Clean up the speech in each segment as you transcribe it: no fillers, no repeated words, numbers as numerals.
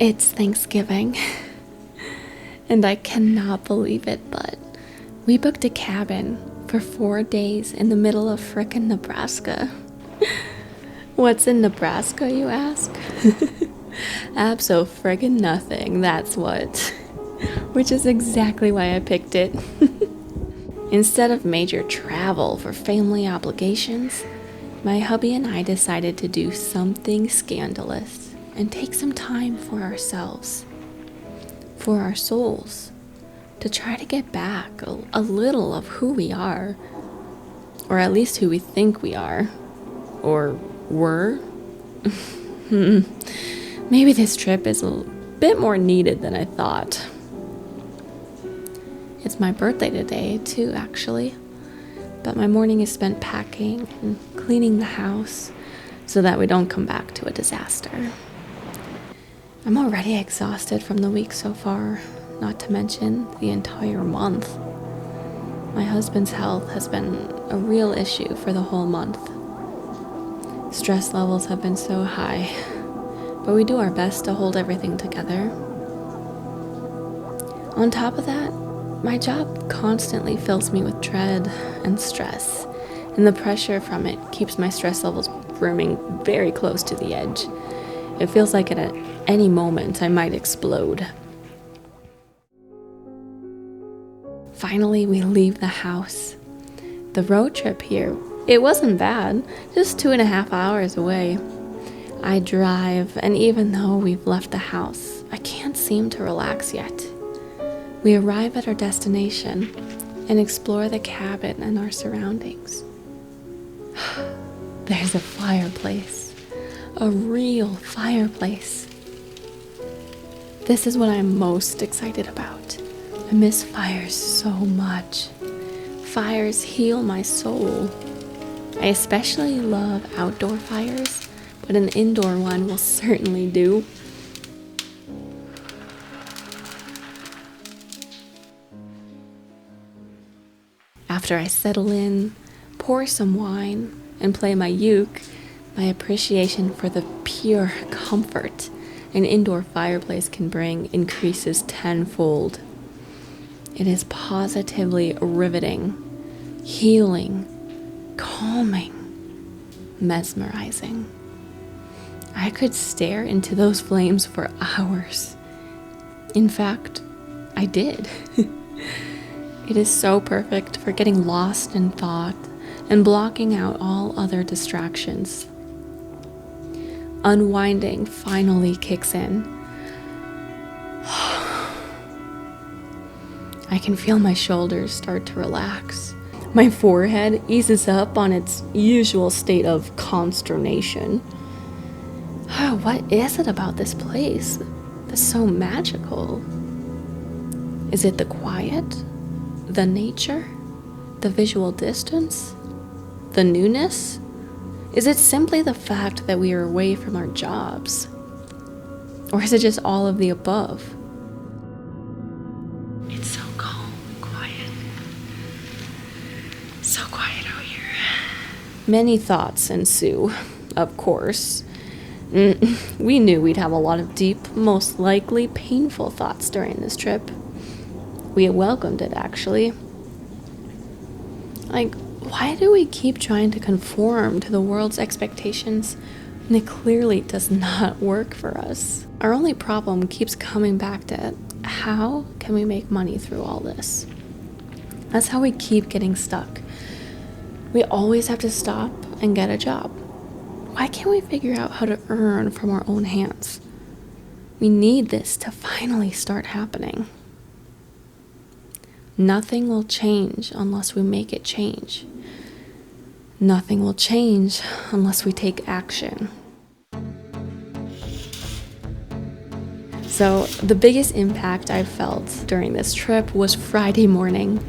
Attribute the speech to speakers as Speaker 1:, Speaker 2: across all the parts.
Speaker 1: It's Thanksgiving, and I cannot believe it, but we booked a cabin for 4 days in the middle of frickin' Nebraska. What's in Nebraska, you ask? Abso-friggin-nothing, that's what. Which is exactly why I picked it. Instead of major travel for family obligations, my hubby and I decided to do something scandalous and take some time for ourselves, for our souls, to try to get back a little of who we are, or at least who we think we are, or were. Maybe this trip is a bit more needed than I thought. It's my birthday today, too, actually. But my morning is spent packing and cleaning the house so that we don't come back to a disaster. I'm already exhausted from the week so far, not to mention the entire month. My husband's health has been a real issue for the whole month. Stress levels have been so high, but we do our best to hold everything together. On top of that, my job constantly fills me with dread and stress, and the pressure from it keeps my stress levels brimming very close to the edge. It feels like at any moment I might explode. Finally, we leave the house. The road trip here, it wasn't bad, just 2.5 hours away. I drive, and even though we've left the house, I can't seem to relax yet. We arrive at our destination and explore the cabin and our surroundings. There's a fireplace, a real fireplace. This is what I'm most excited about. I miss fires so much. Fires heal my soul. I especially love outdoor fires, but an indoor one will certainly do. After I settle in, pour some wine, and play my uke, my appreciation for the pure comfort an indoor fireplace can bring increases tenfold. It is positively riveting, healing, calming, mesmerizing. I could stare into those flames for hours. In fact, I did. It is so perfect for getting lost in thought and blocking out all other distractions. Unwinding finally kicks in. I can feel my shoulders start to relax. My forehead eases up on its usual state of consternation. What is it about this place that's so magical? Is it the quiet? The nature? The visual distance? The newness? Is it simply the fact that we are away from our jobs? Or is it just all of the above? It's so calm and quiet. So quiet out here. Many thoughts ensue, of course. We knew we'd have a lot of deep, most likely painful thoughts during this trip. We welcomed it, actually. Why do we keep trying to conform to the world's expectations when it clearly does not work for us? Our only problem keeps coming back to how can we make money through all this? That's how we keep getting stuck. We always have to stop and get a job. Why can't we figure out how to earn from our own hands? We need this to finally start happening. Nothing will change unless we make it change. Nothing will change unless we take action. So, the biggest impact I felt during this trip was Friday morning.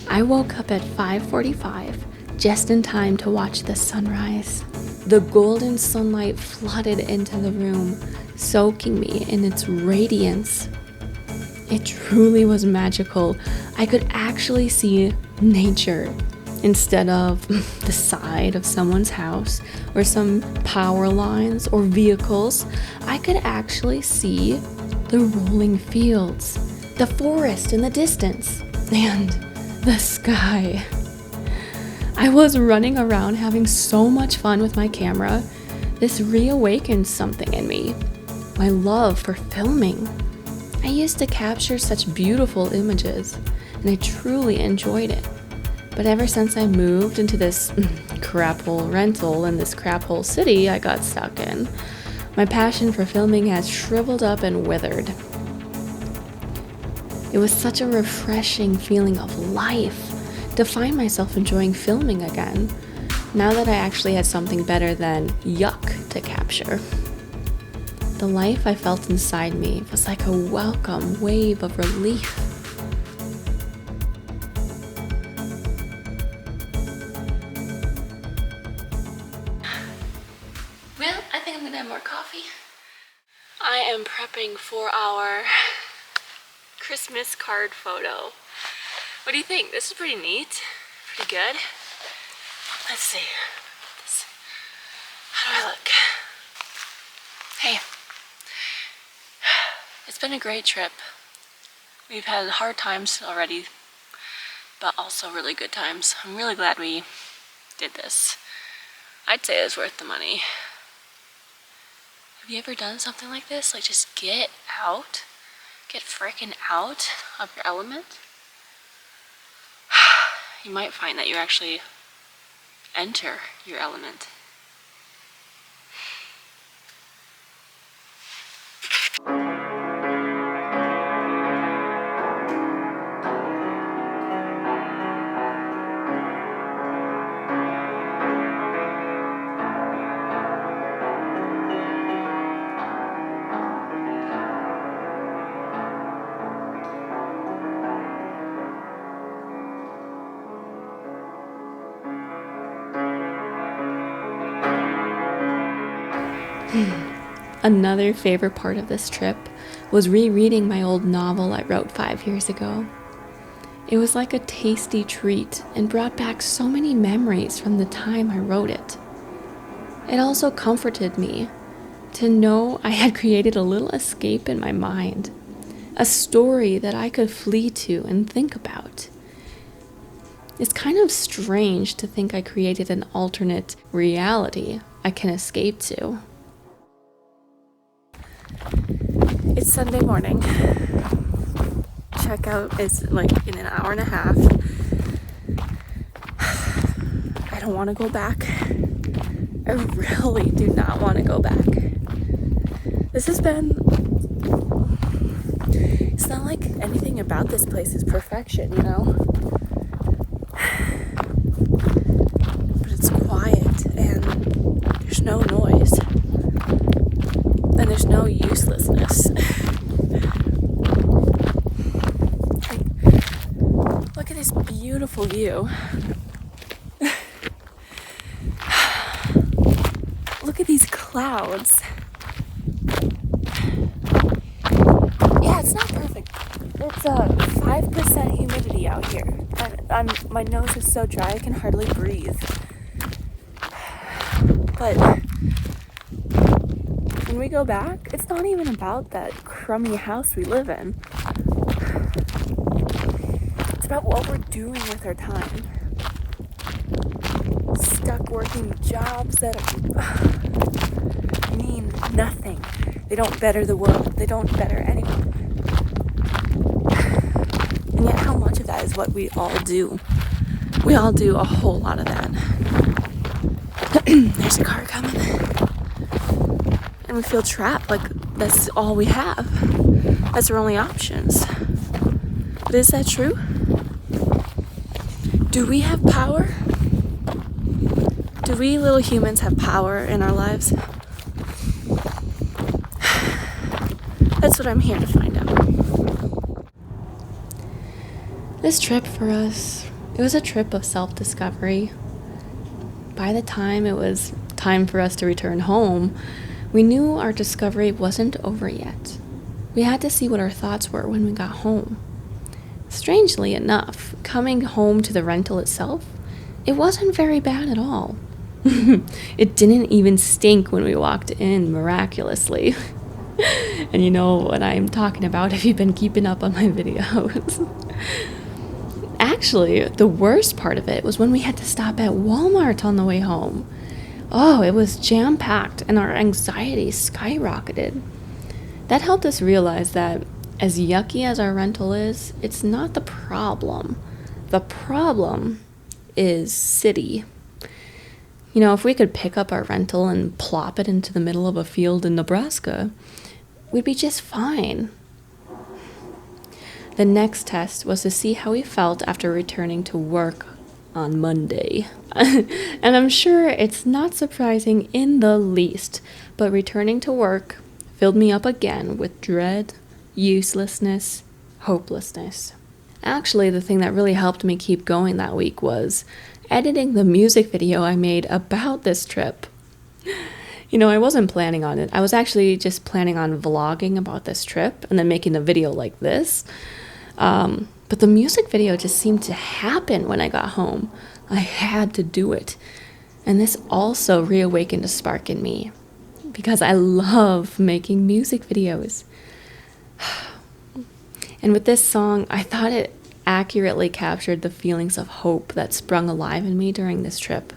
Speaker 1: I woke up at 5:45, just in time to watch the sunrise. The golden sunlight flooded into the room, soaking me in its radiance. It truly was magical. I could actually see nature Instead of the side of someone's house or some power lines or vehicles, I could actually see the rolling fields, the forest in the distance, and the sky. I was running around having so much fun with my camera. This reawakened something in me, my love for filming. I used to capture such beautiful images, and I truly enjoyed it. But ever since I moved into this crap-hole rental in this crap-hole city I got stuck in, my passion for filming has shriveled up and withered. It was such a refreshing feeling of life to find myself enjoying filming again, now that I actually had something better than yuck to capture. The life I felt inside me was like a welcome wave of relief. Well, I think I'm gonna have more coffee. I am prepping for our Christmas card photo. What do you think? This is pretty neat. Pretty good. Let's see. How do I look? Hey. It's been a great trip. We've had hard times already, but also really good times. I'm really glad we did this. I'd say it was worth the money. Have you ever done something like this? Like just get out? Get frickin' out of your element? You might find that you actually enter your element. Another favorite part of this trip was rereading my old novel I wrote 5 years ago. It was like a tasty treat and brought back so many memories from the time I wrote it. It also comforted me to know I had created a little escape in my mind, a story that I could flee to and think about. It's kind of strange to think I created an alternate reality I can escape to. It's Sunday morning. Checkout is like in an hour and a half. I don't want to go back. I really do not want to go back. It's not like anything about this place is perfection, you know? But it's quiet and there's no noise. And there's no uselessness. Look at this beautiful view. Look at these clouds. Yeah, it's not perfect. It's 5% humidity out here. And my nose is so dry I can hardly breathe. But when we go back, it's not even about that crummy house we live in. It's about what we're doing with our time. Stuck working jobs that mean nothing. They don't better the world. They don't better anyone. And yet how much of that is what we all do? We all do a whole lot of that. There's a car coming. And we feel trapped, like that's all we have. That's our only options. But is that true? Do we have power? Do we little humans have power in our lives? That's what I'm here to find out. This trip for us, it was a trip of self-discovery. By the time it was time for us to return home, we knew our discovery wasn't over yet. We had to see what our thoughts were when we got home. Strangely enough, coming home to the rental itself it wasn't very bad at all. It didn't even stink when we walked in, miraculously. And you know what I'm talking about if you've been keeping up on my videos. Actually, the worst part of it was when we had to stop at Walmart on the way home. Oh, it was jam-packed and our anxiety skyrocketed. That helped us realize that as yucky as our rental is, it's not the problem. The problem is city. You know, if we could pick up our rental and plop it into the middle of a field in Nebraska, we'd be just fine. The next test was to see how we felt after returning to work on Monday. And I'm sure it's not surprising in the least, but returning to work filled me up again with dread, uselessness, hopelessness. Actually, the thing that really helped me keep going that week was editing the music video I made about this trip. You know, I wasn't planning on it. I was actually just planning on vlogging about this trip and then making the video like this. But the music video just seemed to happen when I got home. I had to do it. And this also reawakened a spark in me because I love making music videos. And with this song, I thought it accurately captured the feelings of hope that sprung alive in me during this trip.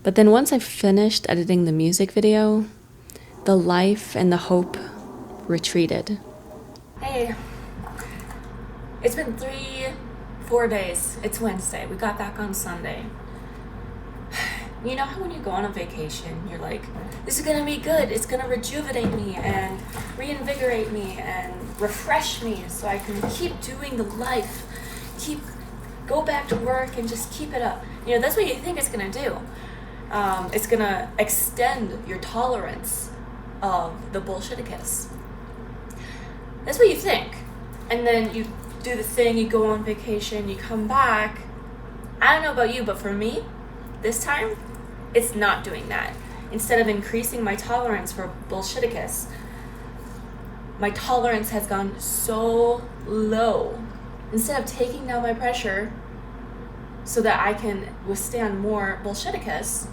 Speaker 1: But then once I finished editing the music video, the life and the hope retreated. Hey, it's been 4 days. It's Wednesday. We got back on Sunday. You know how when you go on a vacation, you're like, this is gonna be good. It's gonna rejuvenate me and reinvigorate me and refresh me so I can keep doing the life, go back to work and just keep it up. You know, that's what you think it's gonna do. It's gonna extend your tolerance of the bullshiticus. That's what you think. And then you do the thing, you go on vacation, you come back. I don't know about you, but for me, this time, it's not doing that. Instead of increasing my tolerance for bullshiticus, my tolerance has gone so low. Instead of taking down my pressure so that I can withstand more bullshiticus,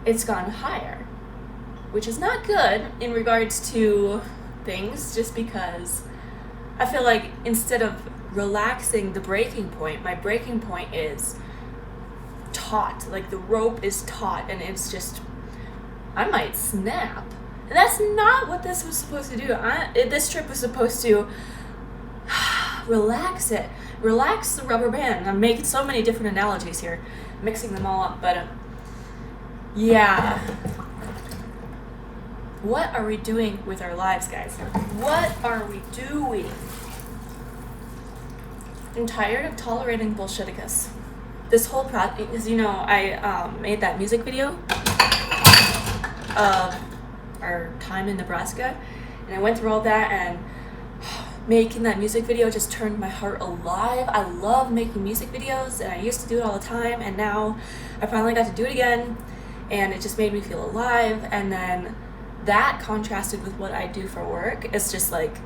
Speaker 1: it's gone higher, which is not good in regards to things, just because I feel like instead of relaxing the breaking point, my breaking point is taut. Like the rope is taut and it's just, I might snap. And that's not what this was supposed to do. This trip was supposed to relax it. Relax the rubber band. I'm making so many different analogies here, mixing them all up, but yeah. What are we doing with our lives, guys? What are we doing? I'm tired of tolerating bullshiticus. This whole project, because you know, I made that music video of our time in Nebraska, and I went through all that, and making that music video just turned my heart alive. I love making music videos, and I used to do it all the time, and now I finally got to do it again, and it just made me feel alive. And then that contrasted with what I do for work. It's just like,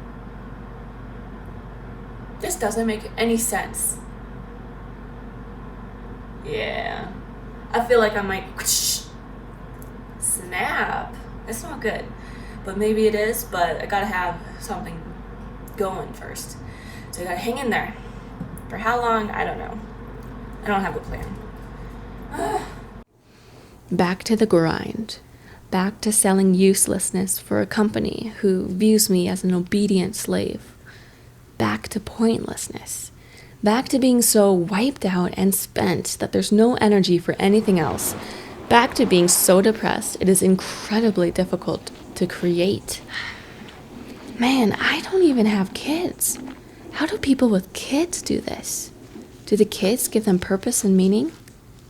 Speaker 1: this doesn't make any sense. Yeah, I feel like I'm like, snap. It's not good, but maybe it is. But I gotta have something going first, so I gotta hang in there. For how long, I don't know. I don't have a plan. Back to the grind. Back to selling uselessness for a company who views me as an obedient slave. Back to pointlessness. Back to being so wiped out and spent that there's no energy for anything else. Back to being so depressed it is incredibly difficult to create. Man, I don't even have kids. How do people with kids do this? Do the kids give them purpose and meaning?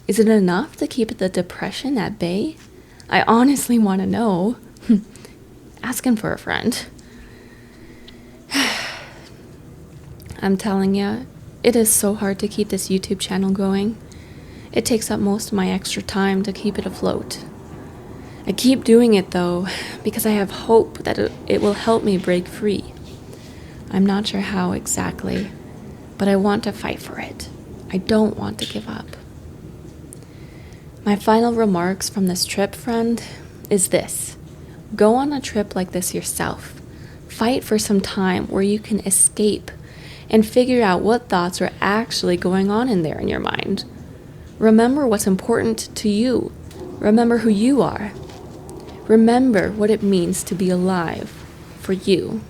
Speaker 1: Is it enough to keep the depression at bay? I honestly want to know. Asking for a friend. I'm telling you, it is so hard to keep this YouTube channel going. It takes up most of my extra time to keep it afloat. I keep doing it though, because I have hope that it will help me break free. I'm not sure how exactly, but I want to fight for it. I don't want to give up. My final remarks from this trip, friend, is this. Go on a trip like this yourself. Fight for some time where you can escape and figure out what thoughts are actually going on in there in your mind. Remember what's important to you. Remember who you are. Remember what it means to be alive for you.